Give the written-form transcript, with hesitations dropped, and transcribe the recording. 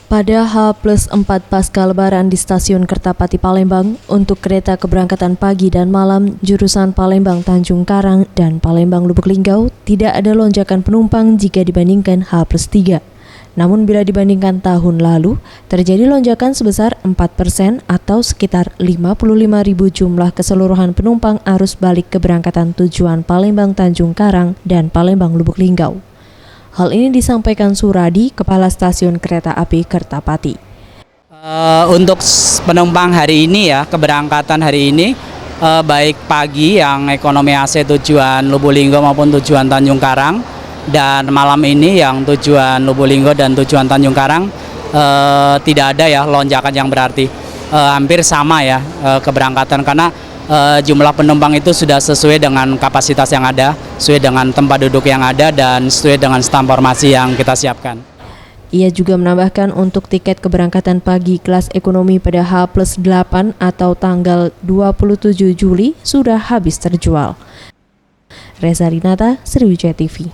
Pada H+4 pasca Lebaran di Stasiun Kertapati Palembang untuk kereta keberangkatan pagi dan malam jurusan Palembang Tanjung Karang dan Palembang Lubuk Linggau tidak ada lonjakan penumpang jika dibandingkan H+3. Namun bila dibandingkan tahun lalu, terjadi lonjakan sebesar 4% atau sekitar 55.000 jumlah keseluruhan penumpang arus balik keberangkatan tujuan Palembang Tanjung Karang dan Palembang Lubuk Linggau. Hal ini disampaikan Suradi, Kepala Stasiun Kereta Api Kertapati. Untuk penumpang hari ini ya, keberangkatan hari ini baik pagi yang ekonomi AC tujuan Lubuk Linggau maupun tujuan Tanjung Karang, dan malam ini yang tujuan Lubuk Linggau dan tujuan Tanjung Karang tidak ada ya lonjakan yang berarti. Hampir sama ya keberangkatan, karena jumlah penumpang itu sudah sesuai dengan kapasitas yang ada, sesuai dengan tempat duduk yang ada, dan sesuai dengan stamp formasi yang kita siapkan. Ia juga menambahkan untuk tiket keberangkatan pagi kelas ekonomi pada H+8 atau tanggal 27 Juli sudah habis terjual. Reza Rinata, Sriwijaya TV.